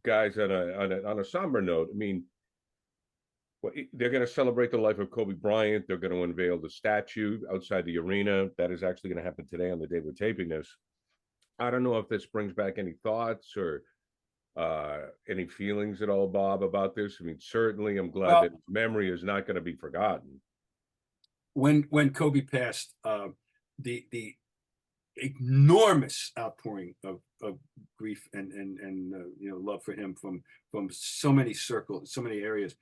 guys, on a somber note, I mean, they're going to celebrate the life of Kobe Bryant. They're going to unveil the statue outside the arena. That is actually going to happen today on the day we're taping this. I don't know if this brings back any thoughts or any feelings at all, Bob, about this. I mean, certainly I'm glad that his memory is not going to be forgotten. When Kobe passed, the enormous outpouring of grief and love for him from so many circles, so many areas.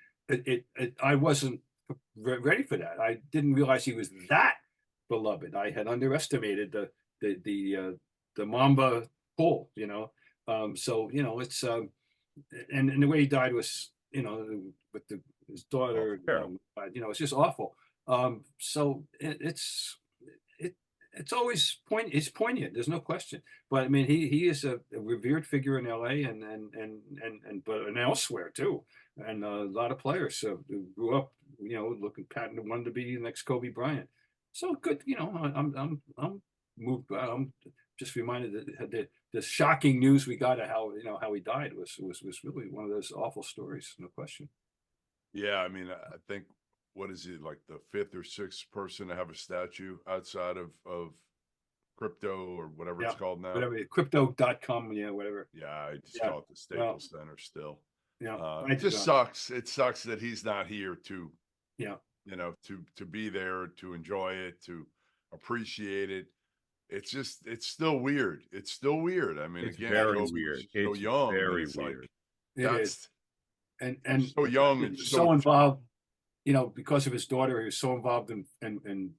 I wasn't ready for that. I didn't realize he was that beloved. I had underestimated the Mamba pull, so it's and the way he died was with his daughter, it's just awful. So it's always it's poignant. There's no question. But I mean, he is a revered figure in LA and elsewhere too. And a lot of players who grew up, looking wanted to be the next Kobe Bryant. So good, I'm moved. I'm just reminded that the shocking news we got of how he died was really one of those awful stories, no question. Yeah, I mean, I think, what is he, like the fifth or sixth person to have a statue outside of crypto or whatever it's called now? Whatever, crypto.com, whatever. Yeah, I just call it the Staples Center still. Yeah, it just sucks. It sucks that he's not here to, to be there, to enjoy it, to appreciate it. It's still weird. It's still weird. I mean, It's again, very weird. So it's young, very weird. That's and so young and so involved. Because of his daughter, he was so involved in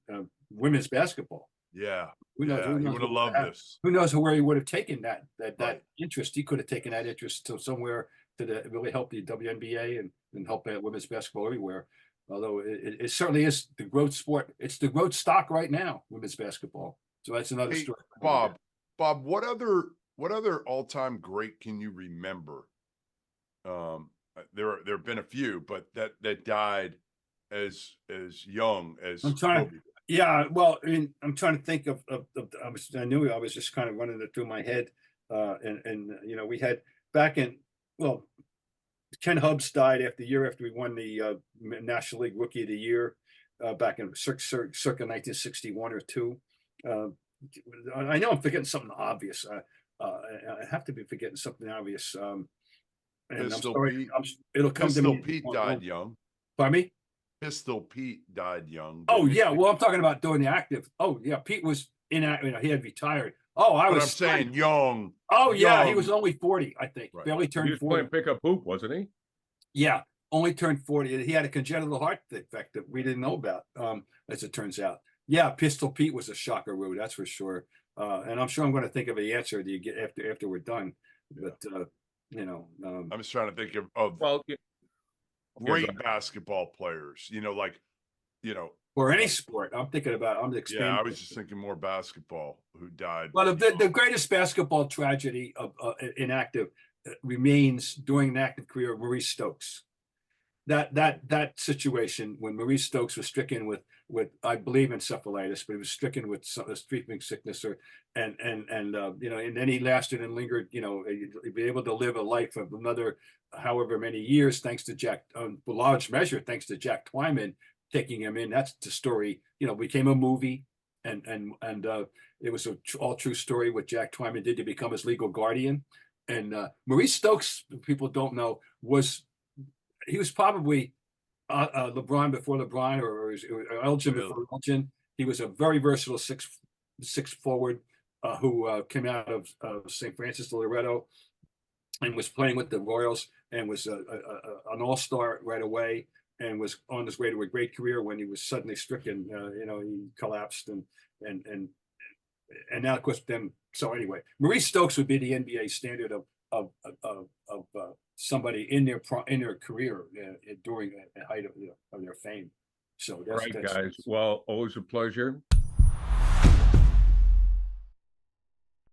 women's basketball. Yeah, who knows he would have loved this. Who knows where he would have taken that interest? He could have taken that interest to somewhere to really help the WNBA and help women's basketball everywhere. Although it certainly is the growth sport. It's the growth stock right now, women's basketball. So that's another story. Bob, what other all-time great can you remember? There have been a few, but that died as young as Kobe. Yeah, well, I mean, I'm trying to think of I knew I was just kind of running it through my head, and we had back in Ken Hubbs died the year after we won the National League Rookie of the Year back in circa 1961 or two. I know I'm forgetting something obvious. I have to be forgetting something obvious. And Pistol I'm sorry, Pete. It'll come Pistol to me. Pete died young. Pardon me? Pistol Pete died young. Oh yeah, well I'm talking about doing the active. Oh yeah, Pete was inactive. He had retired. Oh, I'm saying young. Oh yeah, he was only 40, I think. Right. Barely turned 40. He was playing pickup hoop, wasn't he? Yeah, only turned 40. He had a congenital heart defect that we didn't know about, as it turns out. Yeah, Pistol Pete was a shockaroo, that's for sure. And I'm sure I'm going to think of an answer to get after we're done. But I'm just trying to think of great basketball players. or any sport. I'm expanding. Yeah, I was just thinking more basketball who died. Well, the greatest basketball tragedy of inactive remains during an active career of Maurice Stokes. That situation when Maurice Stokes was stricken with I believe encephalitis, but he was stricken with a sleeping sickness, and then he lasted and lingered. He'd be able to live a life of another however many years, thanks to Jack, large measure thanks to Jack Twyman taking him in. That's the story. Became a movie, and it was an all true story what Jack Twyman did to become his legal guardian. And Maurice Stokes, people don't know, was probably LeBron before LeBron, or Elgin before Elgin. He was a very versatile six forward who came out of St. Francis de Loretto and was playing with the Royals and was an all-star right away and was on his way to a great career when he was suddenly stricken. He collapsed and now of course then. So anyway, Maurice Stokes would be the NBA standard of somebody in their career during the height of their fame. So that's guys. Well, always a pleasure.